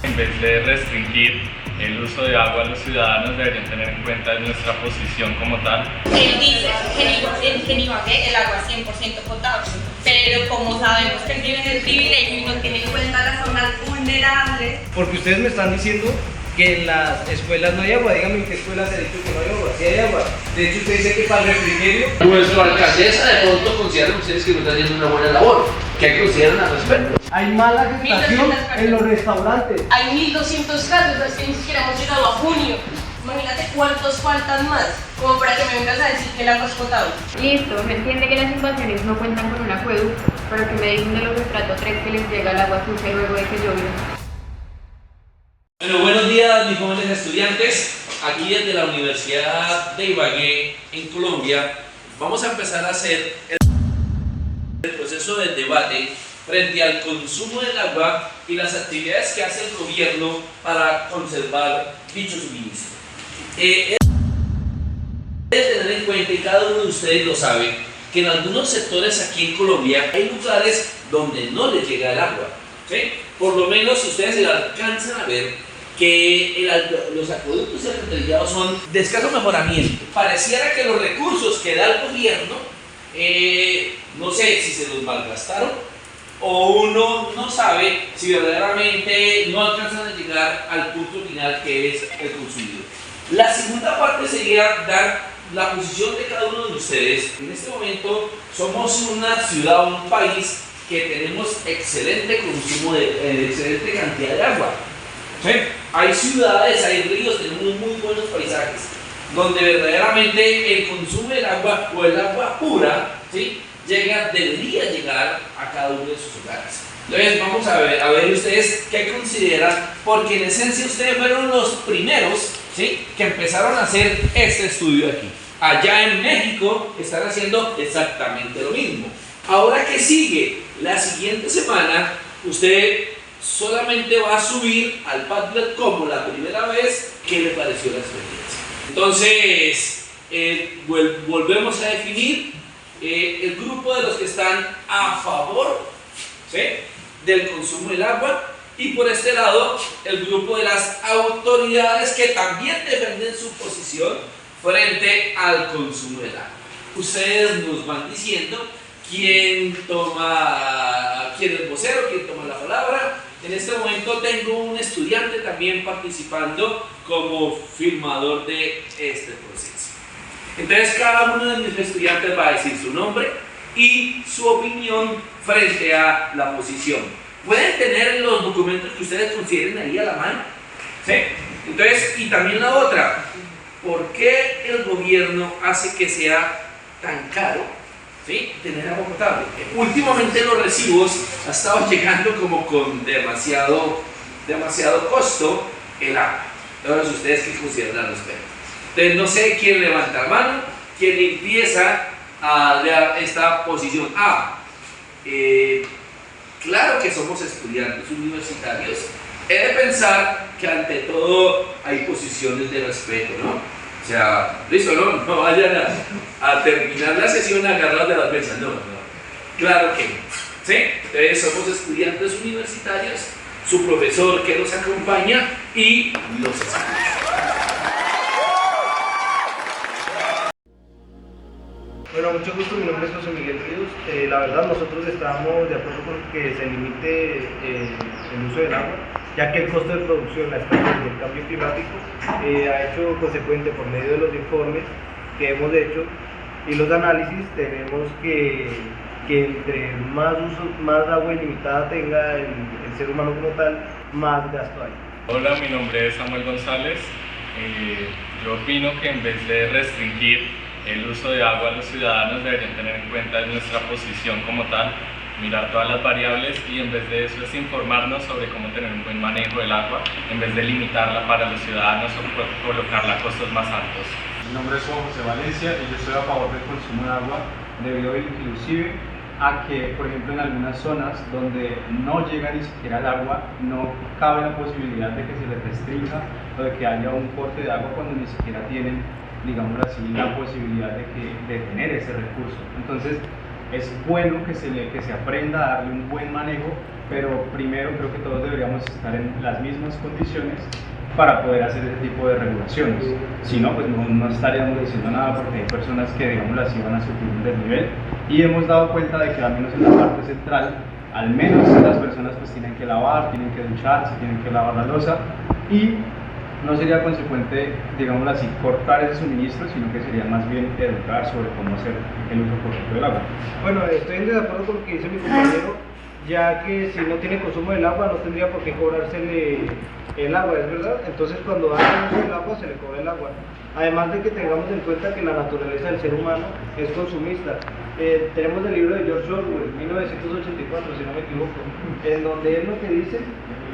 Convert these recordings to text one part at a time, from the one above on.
En vez de restringir el uso de agua, los ciudadanos deberían tener en cuenta nuestra posición como tal. Él dice que en Ibagué el agua es 100% potable, pero como sabemos que él vive en el privilegio y no tiene en cuenta las zonas vulnerables. Porque ustedes me están diciendo que en las escuelas no hay agua. Díganme en qué escuelas se ha dicho que no hay agua. Sí hay agua. De hecho, usted dice que para el refrigerio. Nuestra alcaldesa de pronto consideran ustedes que no está haciendo una buena labor, que hay que considerar al respecto. Hay mala gestación en los restaurantes. Hay 1200 casos, es que ni siquiera hemos llegado a junio. Imagínate cuántos faltan más, como para que me vengas a decir que el agua es potable. Listo, me entiende que las invasiones no cuentan con un acueducto, pero que me dicen de los estrato 3 que les llega el agua sucia luego de que llovió. Bueno, buenos días mis jóvenes estudiantes. Aquí desde la Universidad de Ibagué, en Colombia, vamos a empezar a hacer el proceso del debate frente al consumo del agua y las actividades que hace el gobierno para conservar dicho suministro. Debe tener en cuenta, y cada uno de ustedes lo sabe, que en algunos sectores aquí en Colombia hay lugares donde no les llega el agua, ¿sí? Por lo menos ustedes se alcanzan a ver que los acueductos y alcantarillados son de escaso mejoramiento. Pareciera que los recursos que da el gobierno, no sé si se los malgastaron, o uno no sabe si verdaderamente no alcanzan a llegar al punto final que es el consumidor. La segunda parte sería dar la posición de cada uno de ustedes. En este momento somos una ciudad, un país que tenemos excelente consumo excelente cantidad de agua. ¿Sí? Hay ciudades, hay ríos, tenemos muy buenos paisajes, donde verdaderamente el consumo del agua o el agua pura, ¿sí?, debería llegar a cada uno de sus hogares. Entonces vamos a ver ustedes qué consideran, porque en esencia ustedes fueron los primeros, ¿sí?, que empezaron a hacer este estudio aquí. Allá en México están haciendo exactamente lo mismo. Ahora, ¿qué sigue? La siguiente semana usted solamente va a subir al Padlet como la primera vez que le pareció la experiencia. Entonces, volvemos a definir el grupo de los que están a favor, ¿sí?, del consumo del agua, y por este lado el grupo de las autoridades que también defienden su posición frente al consumo del agua. Ustedes nos van diciendo quién es vocero, quién toma la palabra. En este momento tengo un estudiante también participando como firmador de este proceso. Entonces cada uno de mis estudiantes va a decir su nombre y su opinión frente a la posición. Pueden tener los documentos que ustedes consideren ahí a la mano, ¿sí? Entonces, y también la otra, ¿por qué el gobierno hace que sea tan caro, ¿sí?, tener agua potable? Últimamente los recibos han estado llegando como con demasiado costo el agua. Entonces, ¿ustedes qué consideran al respecto? Entonces, no sé quién levanta la mano, quién empieza a dar esta posición. Claro que somos estudiantes universitarios. He de pensar que ante todo hay posiciones de respeto, ¿no? O sea, listo, no vayan a terminar la sesión agarrados de las mesas, no. Claro que no, ¿sí? Entonces somos estudiantes universitarios, su profesor que nos acompaña y los escucha. Bueno, mucho gusto, mi nombre es José Miguel Ríos. La verdad, nosotros estamos de acuerdo con que se limite el uso del agua, ya que el costo de producción, la escasez y el cambio climático ha hecho consecuente por medio de los informes que hemos hecho y los análisis. Tenemos que entre más agua ilimitada tenga el ser humano como tal, más gasto hay. Hola, mi nombre es Samuel González. Yo opino que en vez de restringir el uso de agua, los ciudadanos deberían tener en cuenta nuestra posición como tal, mirar todas las variables y en vez de eso es informarnos sobre cómo tener un buen manejo del agua, en vez de limitarla para los ciudadanos o colocarla a costos más altos. Mi nombre es Juan José Valencia y yo estoy a favor del consumo de agua, debido inclusive a que, por ejemplo, en algunas zonas donde no llega ni siquiera el agua, no cabe la posibilidad de que se les restrinja o de que haya un corte de agua cuando ni siquiera tienen, digámoslo así, la posibilidad de tener ese recurso. Entonces, es bueno que se aprenda a darle un buen manejo, pero primero creo que todos deberíamos estar en las mismas condiciones para poder hacer ese tipo de regulaciones. Si no, pues no estaríamos diciendo nada, porque hay personas que, digámoslo así, van a sufrir un desnivel, y hemos dado cuenta de que al menos en la parte central, al menos las personas pues tienen que lavar, tienen que ducharse, tienen que lavar la loza, y no sería consecuente, digámoslo así, cortar ese suministro, sino que sería más bien educar sobre cómo hacer el uso correcto del agua. Bueno, estoy de acuerdo con lo que dice mi compañero, ya que si no tiene consumo del agua no tendría por qué cobrársele el agua, ¿es verdad? Entonces cuando hace uso del agua se le cobra el agua. Además de que tengamos en cuenta que la naturaleza del ser humano es consumista. Tenemos el libro de George Orwell, 1984, si no me equivoco, en donde él lo que dice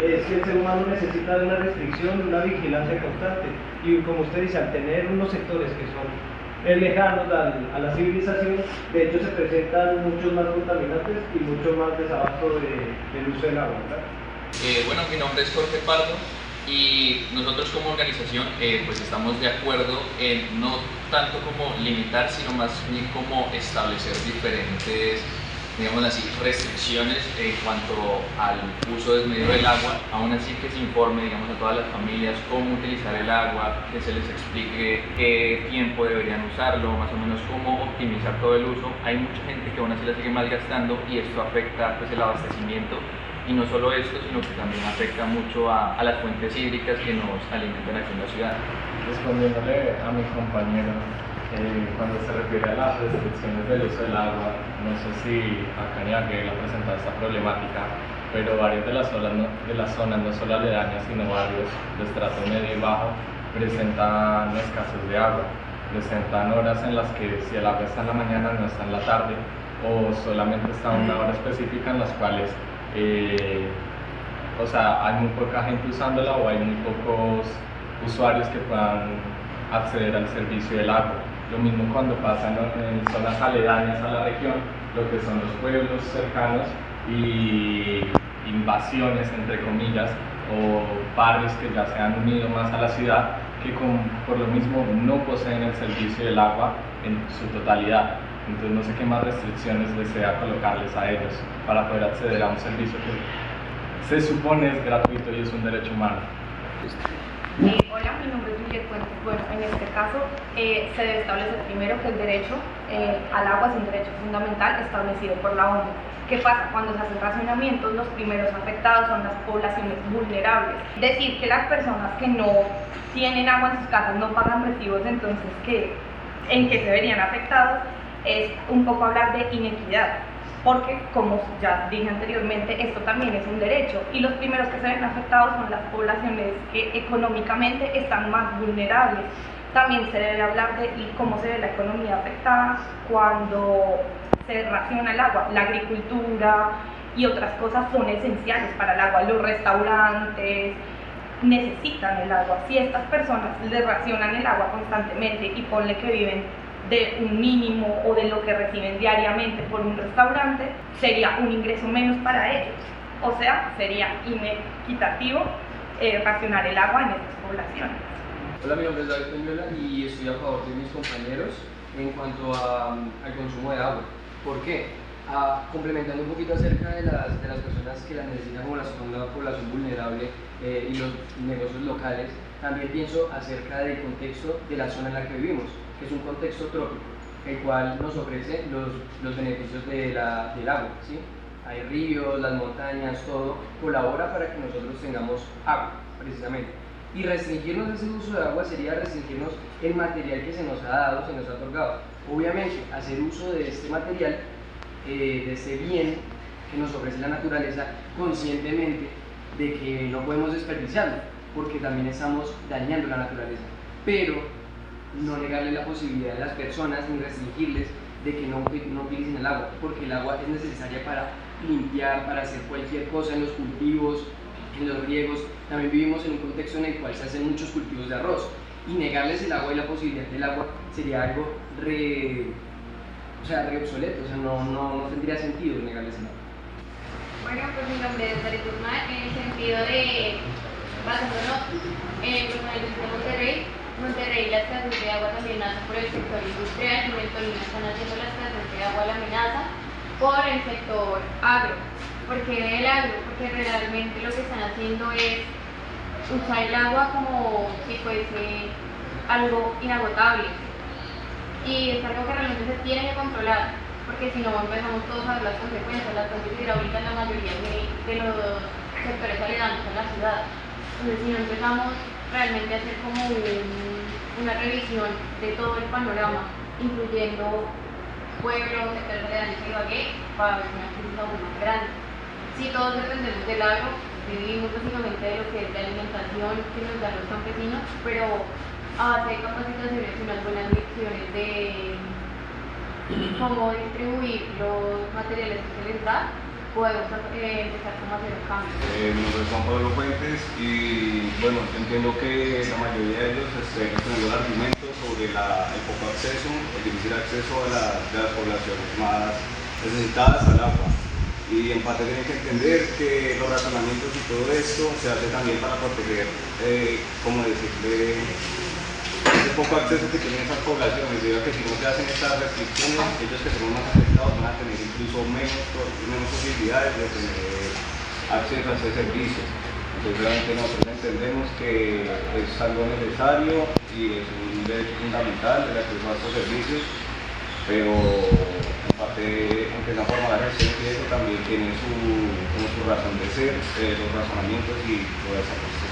es que el ser humano necesita de una restricción, de una vigilancia constante. Y como usted dice, al tener unos sectores que son lejanos a la civilización, de hecho se presentan muchos más contaminantes y mucho más desabasto del uso del agua, ¿verdad? Bueno, mi nombre es Jorge Pardo y nosotros como organización pues estamos de acuerdo en no tanto como limitar, sino más bien como establecer diferentes, digamos así, restricciones en cuanto al uso desmedido del agua. Aún así que se informe, digamos, a todas las familias cómo utilizar el agua, que se les explique qué tiempo deberían usarlo, más o menos cómo optimizar todo el uso. Hay mucha gente que aún así la sigue malgastando y esto afecta pues el abastecimiento. Y no solo esto, sino que también afecta mucho a las fuentes hídricas que nos alimentan aquí en la ciudad. Respondiéndole a mi compañero, cuando se refiere a las restricciones del uso del agua, no sé si acá en Ibagué ha presentado esta problemática, pero varias de las zonas, no solo aledañas, sino barrios de estrato medio y bajo, presentan escasez de agua. Presentan horas en las que si el agua está en la mañana no está en la tarde, o solamente está a una hora específica en las cuales o sea, hay muy poca gente usándola o hay muy pocos usuarios que puedan acceder al servicio del agua. Lo mismo cuando pasa en zonas aledañas a la región, lo que son los pueblos cercanos y invasiones, entre comillas, o barrios que ya se han unido más a la ciudad, que por lo mismo no poseen el servicio del agua en su totalidad. Entonces no sé qué más restricciones desea colocarles a ellos para poder acceder a un servicio que se supone es gratuito y es un derecho humano. Hola, mi nombre es Juliet Fuentes. Bueno, en este caso se debe establecer primero que el derecho al agua es un derecho fundamental establecido por la ONU. ¿Qué pasa? Cuando se hacen racionamientos, los primeros afectados son las poblaciones vulnerables. Decir que las personas que no tienen agua en sus casas no pagan recibos, entonces ¿en qué se verían afectados? Es un poco hablar de inequidad, porque como ya dije anteriormente, esto también es un derecho y los primeros que se ven afectados son las poblaciones que económicamente están más vulnerables. También se debe hablar de cómo se ve la economía afectada cuando se raciona el agua. La agricultura y otras cosas son esenciales para el agua. Los restaurantes necesitan el agua. Si estas personas les racionan el agua constantemente y ponle que viven de un mínimo o de lo que reciben diariamente por un restaurante, sería un ingreso menos para ellos. O sea, sería inequitativo racionar el agua en estas poblaciones. Hola, mi nombre es David Peñuela y estoy a favor de mis compañeros en cuanto al consumo de agua. ¿Por qué? Complementando un poquito acerca de las personas que la necesitan, como la población vulnerable y los negocios locales, también pienso acerca del contexto de la zona en la que vivimos, que es un contexto trópico, el cual nos ofrece los beneficios del agua, ¿sí? Hay ríos, las montañas, todo colabora para que nosotros tengamos agua, precisamente. Y restringirnos ese uso de agua sería restringirnos el material que se nos ha dado, se nos ha otorgado. Obviamente, hacer uso de este material, de este bien que nos ofrece la naturaleza, conscientemente de que no podemos desperdiciarlo, porque también estamos dañando la naturaleza. Pero no negarle la posibilidad a las personas ni restringirles de que no utilicen el agua, porque el agua es necesaria para limpiar, para hacer cualquier cosa en los cultivos, en los riegos. También vivimos en un contexto en el cual se hacen muchos cultivos de arroz, y negarles el agua y la posibilidad del agua sería algo re obsoleto, o sea, no tendría sentido negarles el agua. Bueno, pues mi nombre es María Turma, en el sentido de, basándonos en el distrito de Monterrey, la escasez de agua también nace por el sector industrial. En el Tolima están haciendo la escasez de agua la amenaza, por el sector agro. ¿Por qué el agro? Porque realmente lo que están haciendo es usar el agua como si fuese algo inagotable. Y es algo que realmente se tiene que controlar, porque si no empezamos todos a ver las consecuencias. Las fuentes hidráulicas en la mayoría de los sectores aledaños a la ciudad. Entonces, si no empezamos realmente a hacer como una revisión de todo el panorama, incluyendo pueblos, sectores aledaños a Ibagué, va a haber una crisis aún más grande. Si todos dependemos del agro, vivimos básicamente de lo que es la alimentación que nos dan los campesinos, pero a base de capacitaciones y unas buenas lecciones de cómo distribuir los materiales que se les da, podemos empezar como a hacer un cambio. Mi nombre es Juan Pablo Fuentes y bueno, entiendo que la mayoría de ellos tienen argumentos sobre el poco acceso, el difícil acceso de las poblaciones más necesitadas al agua. Y en parte tienen que entender que los razonamientos y todo esto se hace también para proteger, como decirle, ese poco acceso que tienen esas poblaciones, debido a que si no se hacen estas restricciones, ellos que son más afectados van a tener incluso menos posibilidades de tener acceso a ese servicio. Entonces realmente nosotros entendemos que es algo necesario y es un derecho fundamental el acceso a estos servicios, pero en parte, aunque una forma de gestión y eso también tiene su razón de ser, los razonamientos y toda esa cuestión.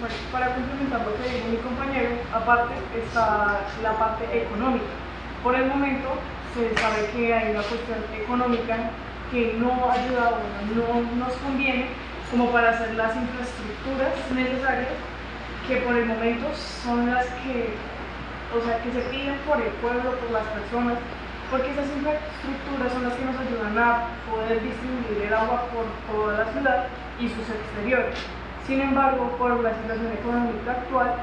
Bueno, para complementar lo que dijo mi compañero, aparte está la parte económica. Por el momento se sabe que hay una cuestión económica que no ayuda, no nos conviene como para hacer las infraestructuras necesarias que por el momento son las que, que se piden por el pueblo, por las personas, porque esas infraestructuras son las que nos ayudan a poder distribuir el agua por toda la ciudad y sus exteriores. Sin embargo, por la situación económica actual,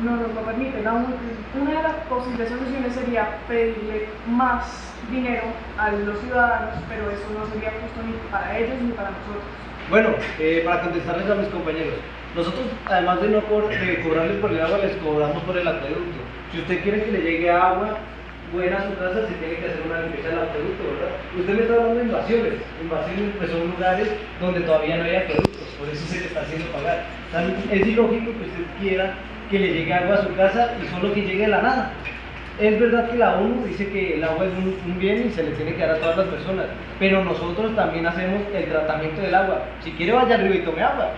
no nos lo permiten. Una de las posibles soluciones sería pedirle más dinero a los ciudadanos, pero eso no sería justo ni para ellos ni para nosotros. Bueno, para contestarles a mis compañeros, nosotros además de cobrarles por el agua, les cobramos por el acueducto. Si usted quiere que le llegue agua buena a su casa, se tiene que hacer una limpieza del acueducto, ¿verdad? Usted me está hablando de invasiones pues son lugares donde todavía no hay acueductos, por eso se le está haciendo pagar. Es ilógico que usted quiera que le llegue agua a su casa y solo que llegue de la nada. Es verdad que la ONU dice que el agua es un bien y se le tiene que dar a todas las personas, pero nosotros también hacemos el tratamiento del agua. Si quiere vaya arriba y tome agua,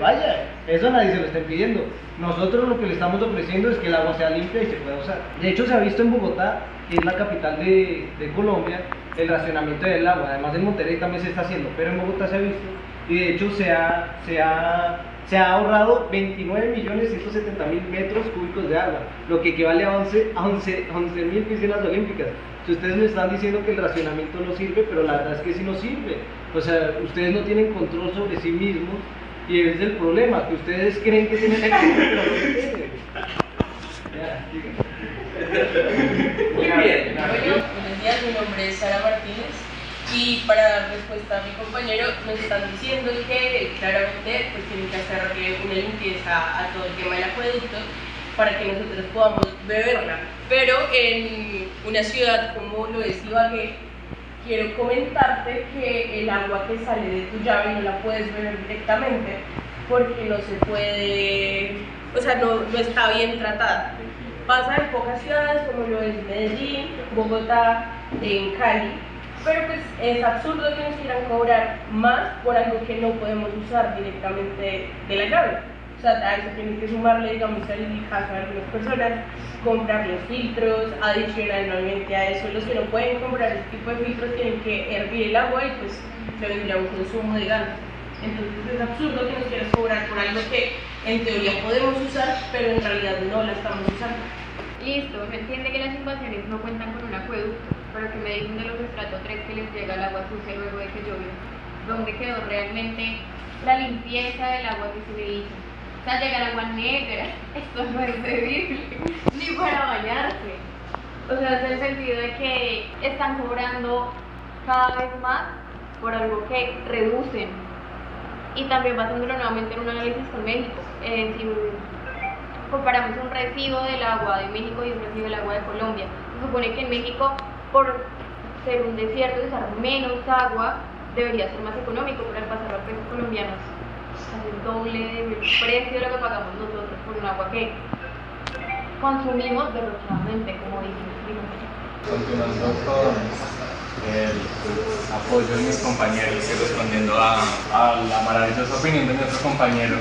vaya, eso nadie se lo está pidiendo. Nosotros lo que le estamos ofreciendo es que el agua sea limpia y se pueda usar. De hecho se ha visto en Bogotá, que es la capital de Colombia, el racionamiento del agua. Además en Monterrey también se está haciendo, pero en Bogotá se ha visto y de hecho se ha ahorrado 29.170.000 metros cúbicos de agua, lo que equivale a 11.000 piscinas olímpicas. Si ustedes me están diciendo que el racionamiento no sirve, pero la verdad es que sí no sirve. O sea, ustedes no tienen control sobre sí mismos y ese es el problema, que ustedes creen que tienen el control, pero no lo tienen. Muy bien. Buenos días, mi nombre es Sara Martínez. Y para dar respuesta a mi compañero, nos están diciendo que claramente pues, tienen que hacerle una limpieza a todo el tema del acueducto para que nosotros podamos beberla. Pero en una ciudad como lo es Ibagué, quiero comentarte que el agua que sale de tu llave no la puedes beber directamente porque no se puede, no está bien tratada. Pasa en pocas ciudades como lo es Medellín, Bogotá, en Cali. Pero pues es absurdo que nos quieran cobrar más por algo que no podemos usar directamente de la llave. O sea, a eso tienes que sumarle, digamos, el caso de algunas personas, comprar los filtros, adicionalmente a eso, los que no pueden comprar este tipo de filtros tienen que hervir el agua y pues se vendría un consumo de gas. Entonces es absurdo que nos quieras cobrar por algo que en teoría podemos usar, pero en realidad no la estamos usando. Listo, se entiende que las invasiones no cuentan con un acueducto, pero que me dicen de los estratos 3 que les llega el agua sucia luego de que llovió. ¿Dónde quedó realmente la limpieza del agua que se le hizo? O sea, llega el agua negra, esto no es bebible, ni para bañarse. O sea, es el sentido de que están cobrando cada vez más por algo que reducen. Y también basándolo nuevamente en un análisis con México. Si comparamos un recibo del agua de México y un recibo del agua de Colombia, se supone que en México por ser un desierto y usar menos agua debería ser más económico, pero al pasar a precios colombianos es el doble del precio de lo que pagamos nosotros por un agua que consumimos derrochadamente, como dijimos. Continuando con el apoyo de mis compañeros y respondiendo a la maravillosa opinión de nuestro compañero,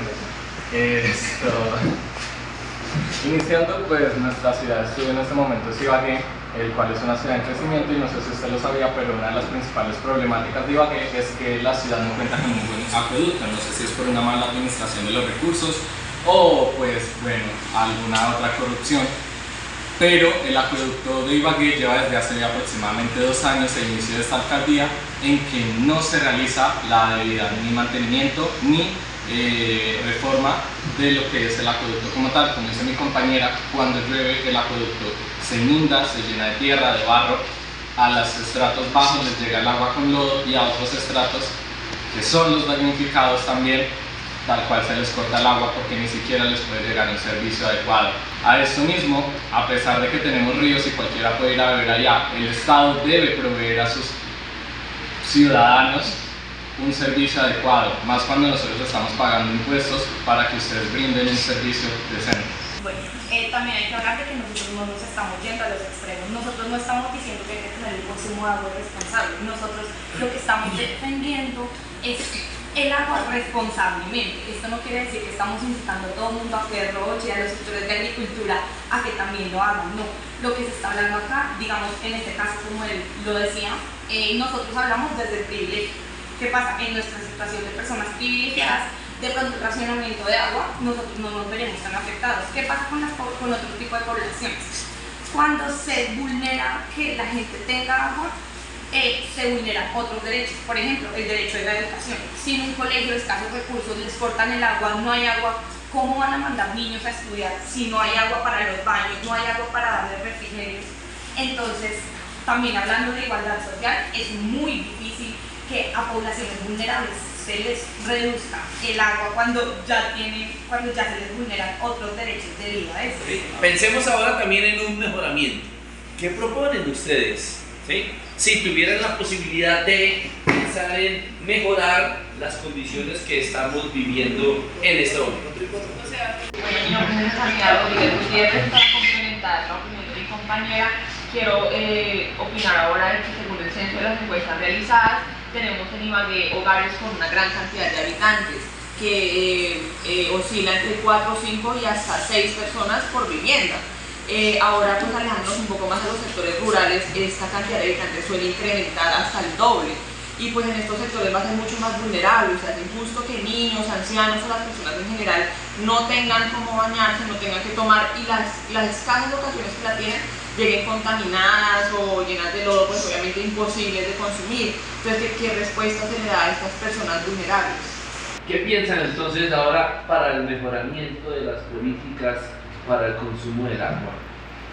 iniciando, pues nuestra ciudad estuvo en este momento Ibagué, el cual es una ciudad en crecimiento, y no sé si usted lo sabía, pero una de las principales problemáticas de Ibagué es que la ciudad no cuenta con un buen acueducto. No sé si es por una mala administración de los recursos o pues bueno, alguna otra corrupción, pero el acueducto de Ibagué lleva desde hace aproximadamente 2 años el inicio de esta alcaldía en que no se realiza la debida ni mantenimiento ni reforma de lo que es el acueducto como tal. Como dice mi compañera, cuando llueve el acueducto se inunda, se llena de tierra, de barro, a los estratos bajos les llega el agua con lodo y a otros estratos, que son los damnificados también, tal cual se les corta el agua porque ni siquiera les puede llegar un servicio adecuado. A esto mismo, a pesar de que tenemos ríos y cualquiera puede ir a beber allá, el Estado debe proveer a sus ciudadanos un servicio adecuado, más cuando nosotros estamos pagando impuestos para que ustedes brinden un servicio decente. Bueno, también hay que hablar de que nosotros no nos estamos yendo a los extremos. Nosotros no estamos diciendo que hay que tener un consumo de agua responsable. Nosotros lo que estamos defendiendo es el agua responsablemente. Esto no quiere decir que estamos incitando a todo el mundo a que derroche, a los sectores de agricultura a que también lo hagan. No, lo que se está hablando acá, digamos en este caso como él lo decía, nosotros hablamos desde el privilegio. ¿Qué pasa? En nuestra situación de personas privilegiadas, de pronto el racionamiento de agua, nosotros no nos veremos tan afectados. ¿Qué pasa con otro tipo de poblaciones? Cuando se vulnera que la gente tenga agua, se vulneran otros derechos. Por ejemplo, el derecho de la educación. Si en un colegio de escasos recursos les cortan el agua, no hay agua, ¿cómo van a mandar niños a estudiar si no hay agua para los baños, no hay agua para darles refrigerios? Entonces, también hablando de igualdad social, es muy difícil que a poblaciones vulnerables se les reduzca el agua cuando ya se les vulneran otros derechos debido a eso. Pensemos ahora también en un mejoramiento. ¿Qué proponen ustedes? ¿Sí? Si tuvieran la posibilidad de pensar en mejorar las condiciones que estamos viviendo en este momento. Bueno, mi nombre es Santiago Rodríguez Gutiérrez. Para complementar la opinión de mi compañera, quiero opinar ahora de que según el censo de las encuestas realizadas, tenemos en Ibagué hogares con una gran cantidad de habitantes que oscila entre 4, 5 y hasta 6 personas por vivienda. Ahora, pues alejándonos un poco más a los sectores rurales, esta cantidad de habitantes suele incrementar hasta el doble. Y pues en estos sectores va a ser mucho más vulnerable, o sea, es injusto que niños, ancianos o las personas en general no tengan cómo bañarse, no tengan que tomar, y las escasas ocasiones que la tienen lleguen contaminadas o llenas de lodo, pues obviamente imposibles de consumir. Entonces, ¿qué respuesta se le da a estas personas vulnerables? ¿Qué piensan entonces ahora para el mejoramiento de las políticas para el consumo del agua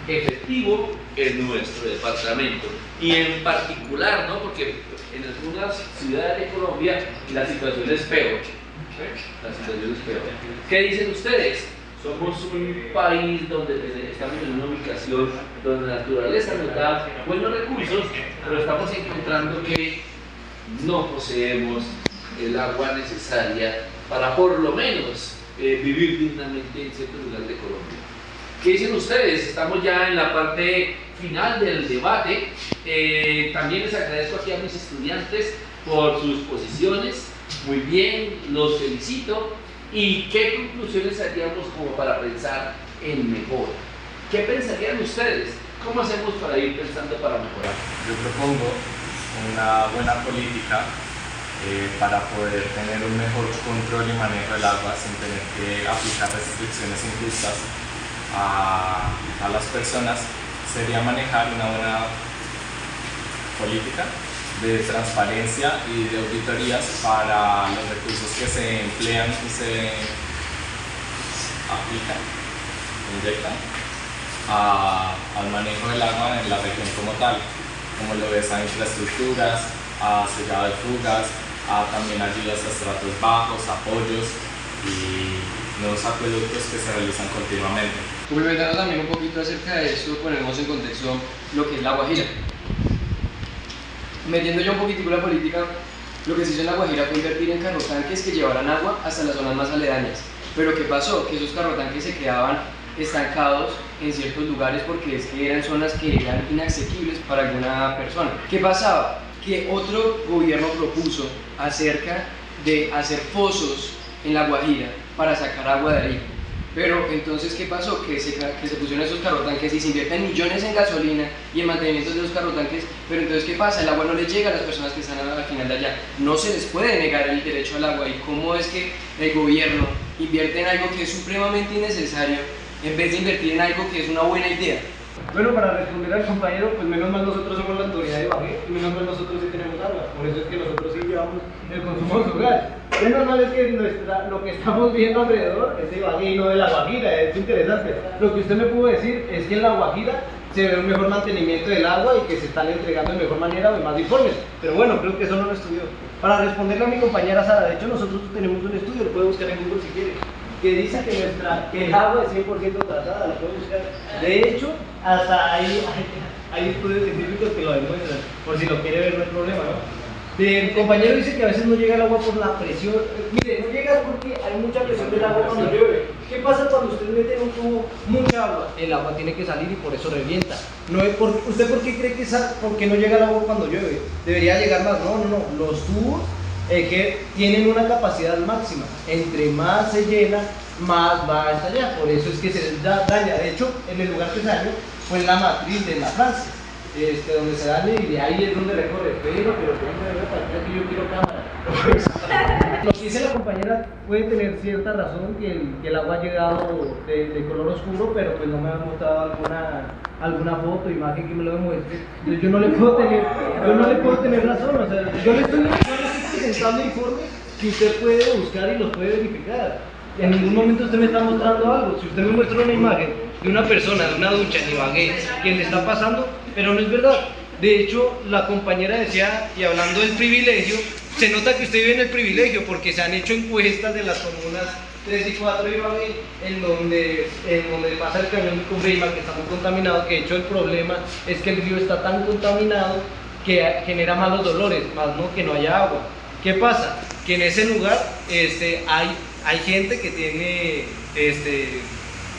efectivo en nuestro departamento? Y en particular, ¿no? Porque en algunas ciudades de Colombia la situación es peor. La situación es peor. ¿Qué dicen ustedes? Somos un país donde estamos en una ubicación donde la naturaleza nos da buenos recursos, pero estamos encontrando que no poseemos el agua necesaria para por lo menos vivir dignamente en ciertos lugares de Colombia. ¿Qué dicen ustedes? Estamos ya en la parte final del debate. También les agradezco aquí a mis estudiantes por sus posiciones. Muy bien, los felicito. ¿Y qué conclusiones haríamos como para pensar en mejora? ¿Qué pensarían ustedes? ¿Cómo hacemos para ir pensando para mejorar? Yo propongo una buena política para poder tener un mejor control y manejo del agua sin tener que aplicar restricciones injustas a las personas. Sería manejar una buena política de transparencia y de auditorías para los recursos que se emplean y se aplican, inyectan al manejo del agua en la región como tal, como lo es a infraestructuras, a sellado de fugas, a también ayudas a estratos bajos, apoyos y nuevos acueductos que se realizan continuamente. Complementando también un poquito acerca de esto, ponemos en contexto lo que es La Guajira. Metiendo yo un poquitico la política, lo que se hizo en La Guajira fue invertir en carrotanques que llevaran agua hasta las zonas más aledañas. Pero ¿qué pasó? Que esos carrotanques se quedaban estancados en ciertos lugares porque es que eran zonas que eran inaccesibles para alguna persona. ¿Qué pasaba? Que otro gobierno propuso acerca de hacer pozos en La Guajira para sacar agua de ahí. Pero entonces, ¿qué pasó? Que se pusieron esos carrotanques y se invierten millones en gasolina y en mantenimiento de los carrotanques, pero entonces, ¿qué pasa? El agua no les llega a las personas que están al final de allá. No se les puede negar el derecho al agua. ¿Y cómo es que el gobierno invierte en algo que es supremamente innecesario en vez de invertir en algo que es una buena idea? Bueno, para responder al compañero, pues menos mal nosotros somos la autoridad de Ibagué y menos mal nosotros sí tenemos agua, por eso es que nosotros sí llevamos el consumo rural. Menos mal es que lo que estamos viendo alrededor es de Ibagué y no de La Guajira, es interesante. Lo que usted me pudo decir es que en La Guajira se ve un mejor mantenimiento del agua y que se están entregando de mejor manera o de más informes, pero bueno, creo que eso no lo estudió. Para responderle a mi compañera Sara, de hecho nosotros tenemos un estudio, lo puede buscar en Google si quiere, que dice que el agua es 100% tratada, lo puede buscar. De hecho, hasta hay estudios científicos que lo demuestran, por si lo quiere ver no hay problema, ¿no? El compañero dice que a veces no llega el agua por la presión. Mire, no llega porque hay mucha presión del agua cuando llueve. ¿Qué pasa cuando usted mete en un tubo mucha agua? El agua tiene que salir y por eso revienta. ¿Usted por qué cree que no llega el agua cuando llueve? Debería llegar más. No. Los tubos que tienen una capacidad máxima. Entre más se llena, más va a estallar. Por eso es que se daña. De hecho, en el lugar que se dañó fue en la matriz de la Francia. Donde se daña y de ahí es donde recorre. Pero que yo quiero cámara. Lo que dice la compañera puede tener cierta razón que el agua ha llegado de color oscuro, pero pues no me ha mostrado alguna foto, imagen que me lo demuestre. Entonces yo no le puedo tener razón. O sea, yo le estoy presentando informes que usted puede buscar y los puede verificar. En ningún momento usted me está mostrando algo. Si usted me muestra una imagen de una persona, de una ducha en Ibagué, que le está pasando, pero no es verdad. De hecho, la compañera decía, y hablando del privilegio, se nota que usted vive en el privilegio porque se han hecho encuestas de las comunas 3 y 4 de Ibagué, en donde pasa el cañón de Cumbrima, que está muy contaminado, que de hecho el problema es que el río está tan contaminado que genera malos dolores, más no que no haya agua. ¿Qué pasa? Que en ese lugar hay gente que tiene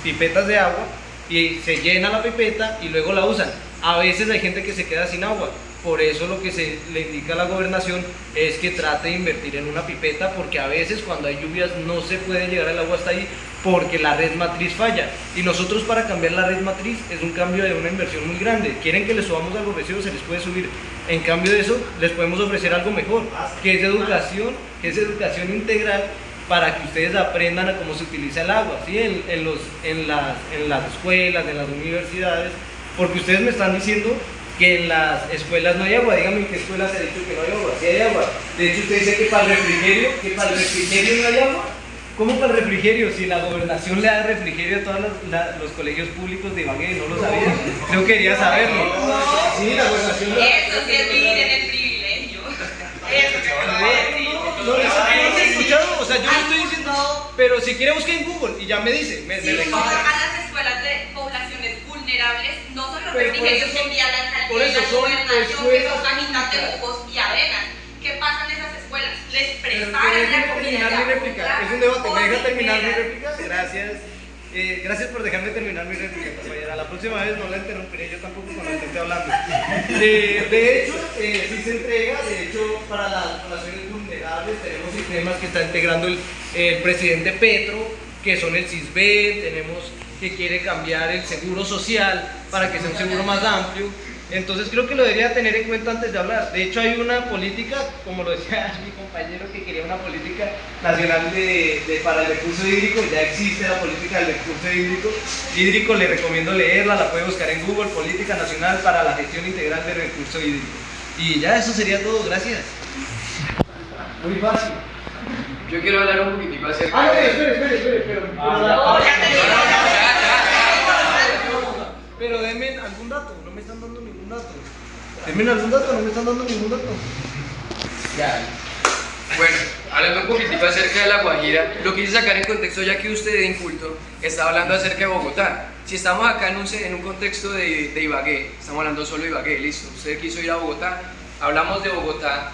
pipetas de agua y se llena la pipeta y luego la usan. A veces hay gente que se queda sin agua. Por eso lo que se le indica a la gobernación es que trate de invertir en una pipeta, porque a veces cuando hay lluvias no se puede llegar el agua hasta ahí porque la red matriz falla. Y nosotros, para cambiar la red matriz, es un cambio de una inversión muy grande. Quieren que les subamos a los residuos, se les puede subir. En cambio de eso, les podemos ofrecer algo mejor, que es educación integral, para que ustedes aprendan a cómo se utiliza el agua, ¿sí? en las escuelas, en las universidades, porque ustedes me están diciendo que en las escuelas no hay agua. Díganme en qué escuela se ha dicho que no hay agua. Sí hay agua. De hecho, usted dice que para el refrigerio no hay agua. ¿Cómo para el refrigerio? Si la gobernación le da refrigerio a todos los colegios públicos de Ibagué, ¿no lo sabía? Yo quería saberlo. Sí, la gobernación. Eso sí es vivir en el privilegio. Eso que me lo voy a decir. No he escuchado, o sea, yo lo estoy diciendo, pero si quiere busque en Google y ya me dice. Si uno va a las escuelas de poblaciones vulnerables, no son los refrigerios que envía la alcaldía y la gobernación, que son cajitas de jugos y avenas. ¿Qué pasa en esas escuelas? Les preparan la comida. Es un debate, ¿me deja terminar mi réplica? Gracias. Gracias por dejarme terminar mi réplica, compañera. La próxima vez no la interrumpiré yo tampoco cuando esté hablando. De hecho, sí se entrega. De hecho, para las poblaciones vulnerables tenemos sistemas que está integrando el presidente Petro, que son el CISBEN. Tenemos que quiere cambiar el seguro social para que sea un seguro más amplio. Entonces creo que lo debería tener en cuenta antes de hablar. De hecho, hay una política, como lo decía mi compañero, que quería una política nacional para el recurso hídrico. Ya existe la política del recurso hídrico. Le recomiendo leerla, la puede buscar en Google, Política Nacional para la Gestión Integral del Recurso Hídrico. Y ya, eso sería todo, gracias. Muy fácil. Yo quiero hablar un poquitico acerca espere. Pero denme algún dato, no me están dando ningún dato. Denme algún dato, no me están dando ningún dato. Ya. Bueno, hablando un poquitico acerca de La Guajira, lo quise sacar en contexto ya que usted de inculto está hablando acerca de Bogotá. Si estamos acá en un contexto de Ibagué, estamos hablando solo de Ibagué, listo. Usted quiso ir a Bogotá hablamos de Bogotá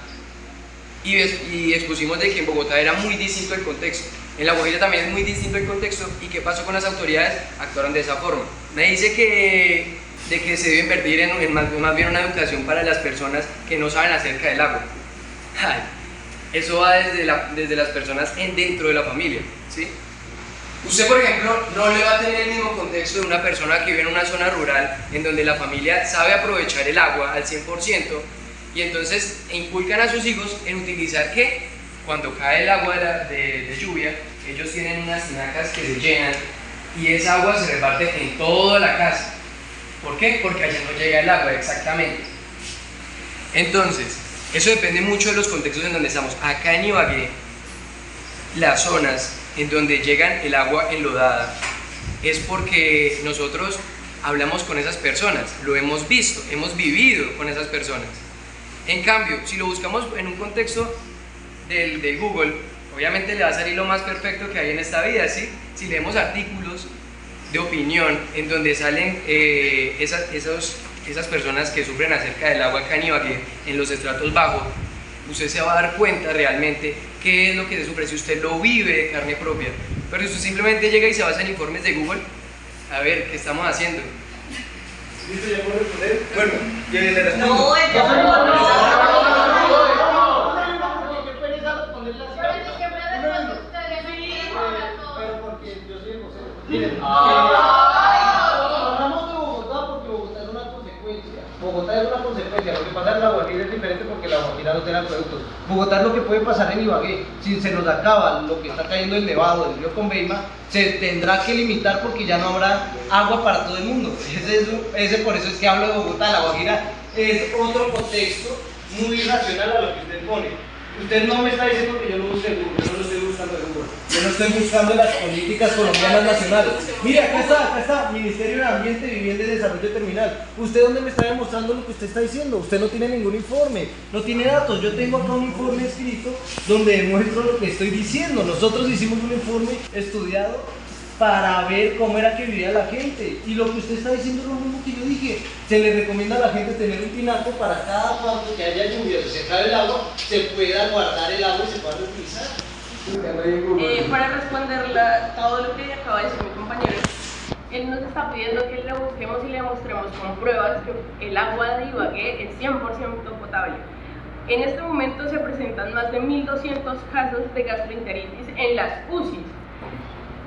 y expusimos de que en Bogotá era muy distinto el contexto. En La Guajira también es muy distinto el contexto. ¿Y qué pasó con las autoridades? Actuaron de esa forma. Me dice que se debe invertir en más bien una educación para las personas que no saben acerca del agua. Ay, eso va desde las personas dentro de la familia, ¿sí? Usted, por ejemplo, no le va a tener el mismo contexto de una persona que vive en una zona rural en donde la familia sabe aprovechar el agua al 100% y entonces inculcan a sus hijos en utilizar ¿qué? Cuando cae el agua de lluvia, ellos tienen unas tinacas que se llenan y esa agua se reparte en toda la casa. ¿Por qué? Porque allá no llega el agua, exactamente. Entonces, eso depende mucho de los contextos en donde estamos. Acá en Ibagué, las zonas en donde llegan el agua enlodada es porque nosotros hablamos con esas personas, lo hemos visto, hemos vivido con esas personas. En cambio, si lo buscamos en un contexto del Google, obviamente le va a salir lo más perfecto que hay en esta vida, ¿sí? Si leemos artículos de opinión en donde salen esas personas que sufren acerca del agua acá en Ibagué, en los estratos bajos, usted se va a dar cuenta realmente qué es lo que se sufre si usted lo vive de carne propia. Pero si usted simplemente llega y se basa en informes de Google, a ver, ¿qué estamos haciendo? ¿Listo? ¿Ya puedo responder? Bueno, ya le respondo. No, Miren, hablamos de Bogotá porque Bogotá es una consecuencia. Bogotá es una consecuencia. Lo que pasa en La Guajira es diferente porque La Guajira no tiene acueductos. Bogotá es lo que puede pasar en Ibagué. Si se nos acaba lo que está cayendo el nevado del río Conveima, se tendrá que limitar porque ya no habrá agua para todo el mundo. Por eso es que hablo de Bogotá. La Guajira es otro contexto muy racional a lo que usted pone. Usted no me está diciendo que yo lo use Google, yo no lo estoy buscando en Google. Yo no estoy buscando las políticas colombianas nacionales. Mire, acá está, Ministerio de Ambiente, Vivienda y Desarrollo Terminal. ¿Usted dónde me está demostrando lo que usted está diciendo? Usted no tiene ningún informe, no tiene datos. Yo tengo acá un informe escrito donde demuestro lo que estoy diciendo. Nosotros hicimos un informe estudiado para ver cómo era que vivía la gente. Y lo que usted está diciendo es lo mismo que yo dije. Se le recomienda a la gente tener un tinaco para cada cuando que haya lluvia, si se cae el agua, se pueda guardar el agua y se pueda reutilizar. Para responder todo lo que acaba de decir mi compañero, él nos está pidiendo que le busquemos y le mostremos con pruebas que el agua de Ibagué es 100% potable. En este momento se presentan más de 1.200 casos de gastroenteritis en las UCIs.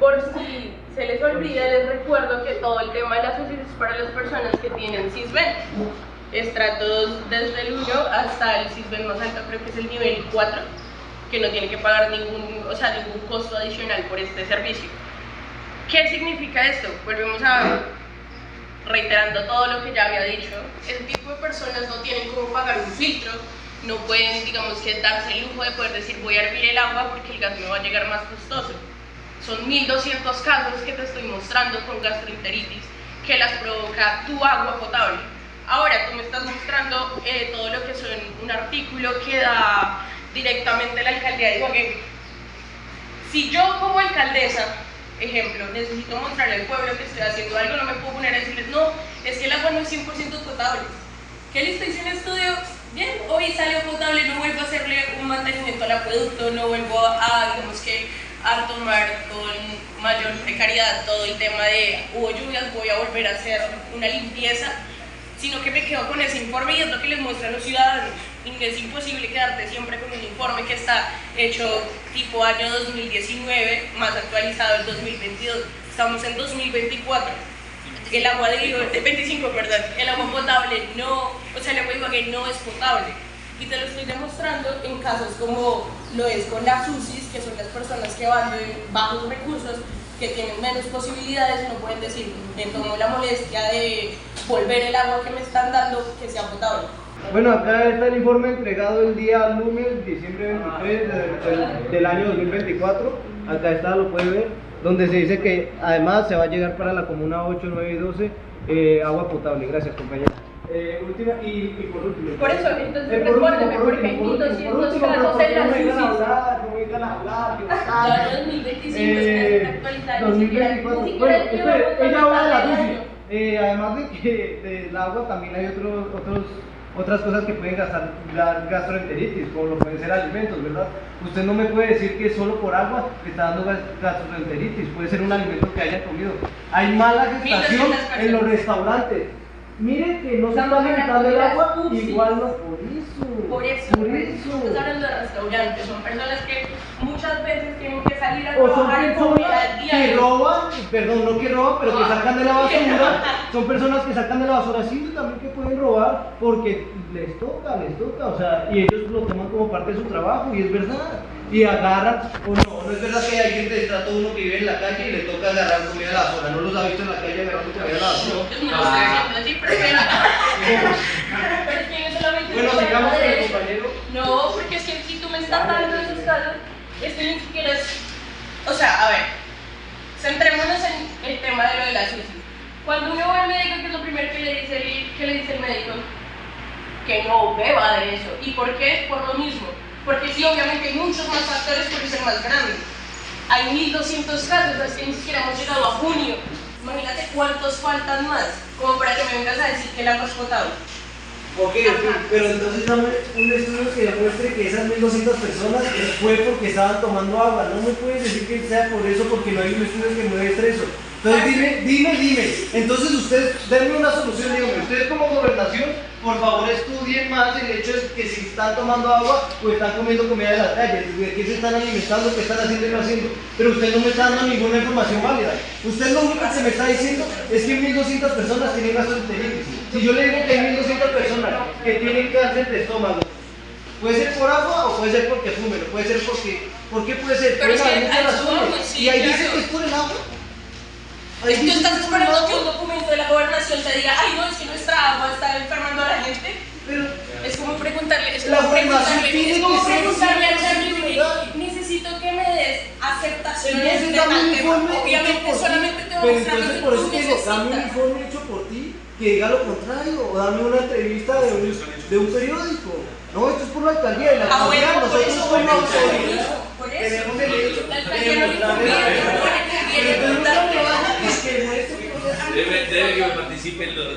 Por si se les olvida, les recuerdo que todo el tema de las UCIs es para las personas que tienen CISBEN, estratos desde el 1 hasta el CISBEN más alto, creo que es el nivel 4, que no tiene que pagar ningún costo adicional por este servicio. ¿Qué significa esto? Volvemos a reiterando todo lo que ya había dicho. Ese tipo de personas no tienen cómo pagar un filtro, no pueden, digamos, que darse el lujo de poder decir voy a hervir el agua porque el gas me va a llegar más costoso. Son 1.200 casos que te estoy mostrando con gastroenteritis que las provoca tu agua potable. Ahora tú me estás mostrando todo lo que son un artículo que da directamente la alcaldía de Ibagué. Si yo como alcaldesa, ejemplo, necesito mostrarle al pueblo que estoy haciendo algo, no me puedo poner a decirles no, es que el agua no es 100% potable. ¿Qué listo? Hice un estudio, bien, hoy salió potable, no vuelvo a hacerle un mantenimiento al acueducto, no vuelvo a, digamos que, a tomar con mayor precariedad todo el tema de hubo lluvias, voy a volver a hacer una limpieza, sino que me quedo con ese informe y es lo que les muestra a los ciudadanos. Y es imposible quedarte siempre con un informe que está hecho tipo año 2019, más actualizado el 2022. Estamos en 2024. El agua de 25, perdón, el agua potable no, o sea, el agua de Ibagué no es potable. Y te lo estoy demostrando en casos como lo es con las UCIs, que son las personas que van de bajos recursos, que tienen menos posibilidades, no pueden decir, me tomo la molestia de volver el agua que me están dando que sea potable. Bueno, acá está el informe entregado el día lunes, diciembre 23 del año 2024. Acá está, lo puede ver, donde se dice que además se va a llegar para la comuna 8, 9 y 12 agua potable. Gracias, compañera. Última y por último. Por eso, entonces recuérdeme, porque hay 1.200 casos en las UCIs. No me digan hablar, Ya en 2025 está actualizado. 2024. Bueno, ella habla de la UCI. Además de que del agua también hay otros otras cosas que pueden dar gastroenteritis, como lo pueden ser alimentos, ¿verdad? Usted no me puede decir que solo por agua le está dando gastroenteritis, puede ser un alimento que haya comido. Hay mala gestación en los restaurantes. Mire que no se está alimentando el agua, igual no, por eso. Estamos hablando de restaurantes, son personas que muchas veces tienen que salir a O son trabajar y comer al personas día. que roban, perdón, no que roban, pero que sacan de la basura. Son personas que sacan de la basura, sí, también que pueden robar porque les toca, o sea, y ellos lo toman como parte de su trabajo, y es verdad. Y agarran, o no es verdad que hay gente de estrato uno que vive en la calle y le toca agarrar comida de la basura. ¿No los ha visto en la calle agarrando comida de la basura? No estoy diciendo así, pero es que no solamente. Bueno, sigamos con el compañero. No, porque es que si tú me estás dando esos casos, es que ni siquiera es. O sea, a ver, centrémonos en el tema de lo de la SUSI. Cuando uno va al médico, ¿qué es lo primero que le dice el médico? Que no beba de eso. ¿Y por qué? Es por lo mismo. Porque sí, obviamente hay muchos más factores, pero es el más grande. Hay 1200 casos, es que ni siquiera hemos llegado a junio. Imagínate cuántos faltan más, como para que me vengas a decir que el agua es potable. Ok, pero entonces dame un estudio que demuestre que esas 1200 personas fue porque estaban tomando agua. No me puedes decir que sea por eso, porque no hay un estudio que muestre eso. Entonces dime. Entonces ustedes, denme una solución, díganme, ustedes como gobernación, por favor estudien más el hecho de que si están tomando agua o están comiendo comida de las calles, de qué se están alimentando, qué están haciendo y no haciendo. Pero usted no me está dando ninguna información válida. Usted lo único que me está diciendo es que 1200 personas tienen gastroenteritis. Si yo le digo que hay 1200 personas que tienen cáncer de estómago, puede ser por agua o puede ser porque fumen, puede ser porque... ¿Por qué puede ser? Pero es que muchas razones. sí, Y ahí claro. dice que es por el agua. Tú estás esperando que un documento de la gobernación te diga, ay no, es que nuestra agua está enfermando a la gente. Pero es como preguntarle, la gobernación tiene que ser necesito que me des aceptaciones entonces de dame tal un tema. informe Obviamente hecho por solamente ti. te va a Pero mostrar lo entonces que por eso tú te digo, dame un necesitas. informe hecho por ti que diga lo contrario, o dame una entrevista de un periódico. No, esto es por la alcaldía, y la alcaldía bueno, por nosotros eso, como bueno, autoridad por eso. tenemos derecho La de alcaldía no le mostrarle la conviene, verdad. no le Pero conviene entonces preguntarle. es que muestre que no se Debe que participen los.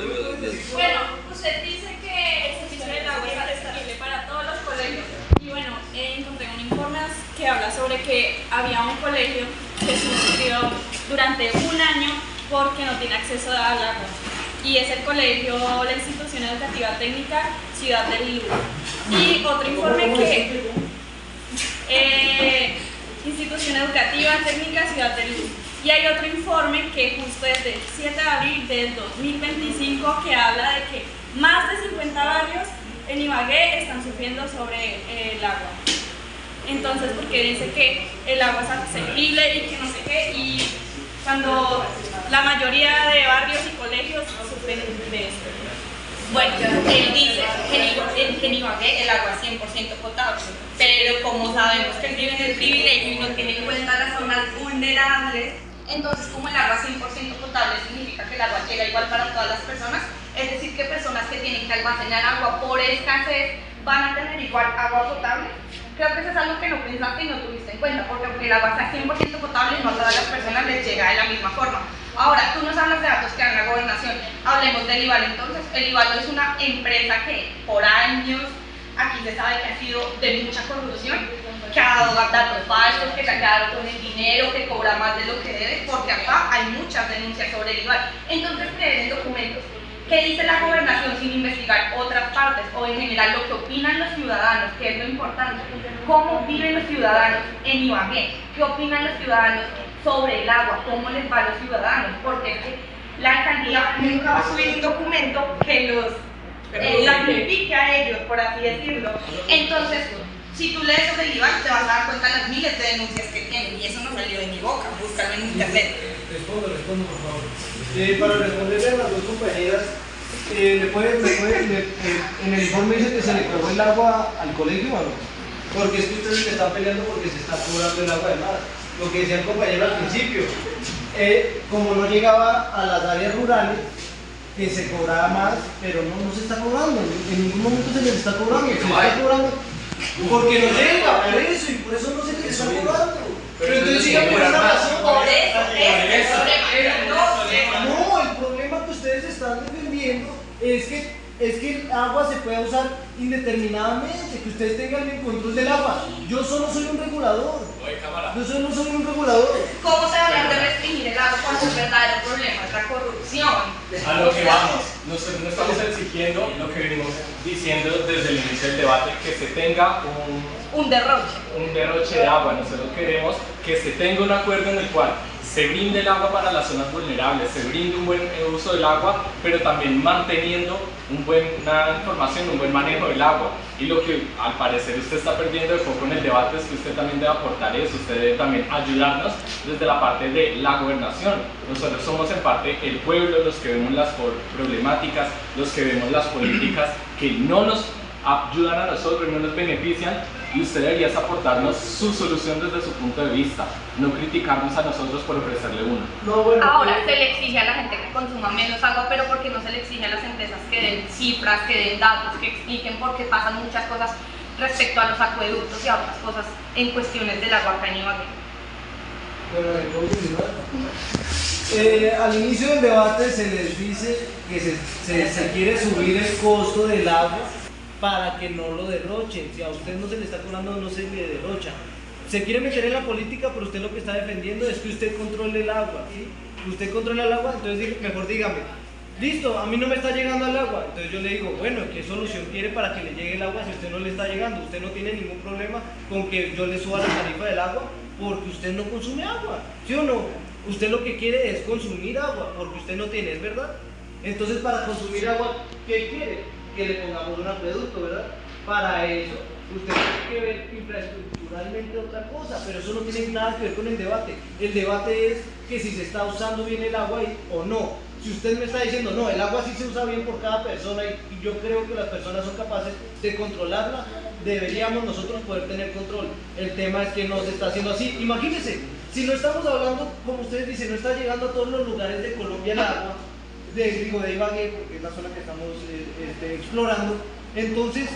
Bueno, usted dice que el servicio del agua está disponible para todos los colegios. Y bueno, encontré un informe que habla sobre que había un colegio que sufrió durante un año porque no tiene acceso al agua. Y es el colegio, la institución educativa técnica Ciudad del Luz. Y otro informe que... institución educativa técnica Ciudad del Luz. Y hay otro informe que justo es del 7 de abril del 2025 que habla de que más de 50 barrios en Ibagué están sufriendo sobre el agua. Entonces, porque dice que el agua es accesible y que no sé qué, y cuando la mayoría de barrios y colegios sufren de esto. Bueno, él dice que en Ibagué el agua es 100% potable, pero como sabemos que él vive en el privilegio y no tiene en cuenta las zonas vulnerables, entonces como el agua es 100% potable significa que el agua llega igual para todas las personas, es decir que personas que tienen que almacenar agua por escasez van a tener igual agua potable. Creo que eso es algo que no pensaste y no tuviste en cuenta, porque aunque el agua sea 100% potable, no a todas las personas les llega de la misma forma. Ahora, tú nos hablas de datos que dan la gobernación, hablemos del IVAL entonces. El IVAL es una empresa que por años, aquí se sabe que ha sido de mucha corrupción, que ha dado datos falsos, que se ha quedado con el dinero, que cobra más de lo que debe, porque acá hay muchas denuncias sobre el IVAL. Entonces, creen documentos. ¿Qué dice la gobernación sin investigar otras partes o en general lo que opinan los ciudadanos, que es lo importante? ¿Cómo viven los ciudadanos en Ibagué? ¿Qué opinan los ciudadanos sobre el agua? ¿Cómo les va a los ciudadanos? Porque es que la alcaldía nunca va a subir un documento que los damnifique a ellos, por así decirlo. Entonces, si tú lees sobre el IVAL, te vas a dar cuenta de las miles de denuncias que tienen, y eso no salió de mi boca, búscalo en internet. Respondo, por favor. Para responderle a las dos compañeras, en el informe dice que se le cobró el agua al colegio, ¿o no? Porque es que ustedes le están peleando porque se está cobrando el agua de mar. Lo que decía el compañero al principio, como no llegaba a las áreas rurales, que se cobraba más, pero no se está cobrando, en ningún momento se les está cobrando, se está cobrando porque no llega, por eso, y por eso no se les está cobrando. Pero entonces sigan por esa razón. No, el problema que ustedes están defendiendo es que es que el agua se puede usar indeterminadamente, que ustedes tengan el control del agua. Yo solo soy un regulador. Yo solo soy un regulador. ¿Cómo se va a hablar de restringir el agua cuando el verdadero problema es la corrupción? A lo que vamos, nosotros no estamos exigiendo lo que venimos diciendo desde el inicio del debate, que se tenga un derroche de agua. Nosotros queremos que se tenga un acuerdo en el cual se brinde el agua para las zonas vulnerables, se brinde un buen uso del agua, pero también manteniendo una información, un buen manejo del agua. Y lo que al parecer usted está perdiendo de foco en el debate es que usted también debe aportar eso, usted debe también ayudarnos desde la parte de la gobernación. Nosotros somos en parte el pueblo, los que vemos las problemáticas, los que vemos las políticas que no nos ayudan a nosotros, no nos benefician, y usted debería aportarnos su solución desde su punto de vista, no criticarnos a nosotros por ofrecerle uno. Ahora se le exige a la gente que consuma menos agua, pero ¿por qué no se le exige a las empresas que den cifras, que den datos, que expliquen por qué pasan muchas cosas respecto a los acueductos y a otras cosas en cuestiones del agua acá en Ibagué? Al inicio del debate se les dice que se quiere subir el costo del agua para que no lo derrochen. Si a usted no se le está cobrando, no se le derrocha. Se quiere meter en la política, pero usted lo que está defendiendo es que usted controle el agua, ¿sí? Usted controla el agua, entonces mejor dígame, listo, a mí no me está llegando el agua. Entonces yo le digo, bueno, ¿qué solución quiere para que le llegue el agua si usted no le está llegando? Usted no tiene ningún problema con que yo le suba la tarifa del agua porque usted no consume agua, ¿sí o no? Usted lo que quiere es consumir agua porque usted no tiene, ¿es verdad? Entonces para consumir agua, ¿qué quiere? Que le pongamos un acueducto, ¿verdad? Para eso, usted tiene que ver infraestructuralmente otra cosa, pero eso no tiene nada que ver con el debate. El debate es que si se está usando bien el agua o no. Si usted me está diciendo, no, el agua sí se usa bien por cada persona y yo creo que las personas son capaces de controlarla, deberíamos nosotros poder tener control. El tema es que no se está haciendo así. Imagínense, si no estamos hablando, como ustedes dicen, no está llegando a todos los lugares de Colombia el agua, de Ibagué, porque es la zona que estamos explorando. Entonces,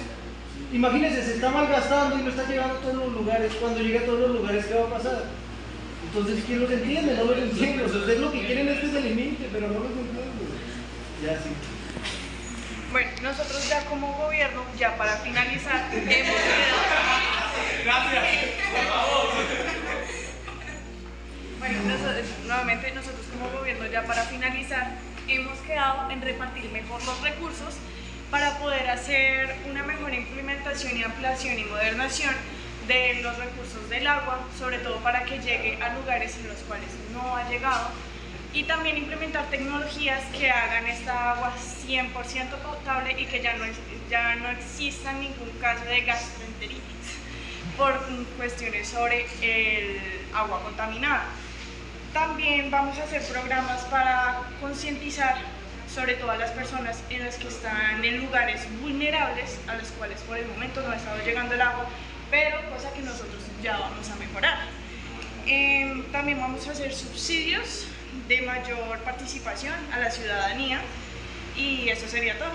imagínense, se está malgastando y no está llegando a todos los lugares. Cuando llegue a todos los lugares, ¿qué va a pasar? Entonces, ¿quién los entiende? No los entiende. O sea, ustedes lo que quieren es que se limite, pero no los entienden. Ya sí. Bueno, nosotros ya como gobierno, ya para finalizar, hemos quedado... Gracias. Bueno, nuevamente nosotros como gobierno, ya para finalizar, hemos quedado en repartir mejor los recursos para poder hacer una mejor implementación y ampliación y modernación de los recursos del agua, sobre todo para que llegue a lugares en los cuales no ha llegado, y también implementar tecnologías que hagan esta agua 100% potable y que ya no exista ningún caso de gastroenteritis por cuestiones sobre el agua contaminada. También vamos a hacer programas para concientizar sobre todo a las personas en las que están en lugares vulnerables, a los cuales por el momento no ha estado llegando el agua, pero cosa que nosotros ya vamos a mejorar. También vamos a hacer subsidios de mayor participación a la ciudadanía y eso sería todo.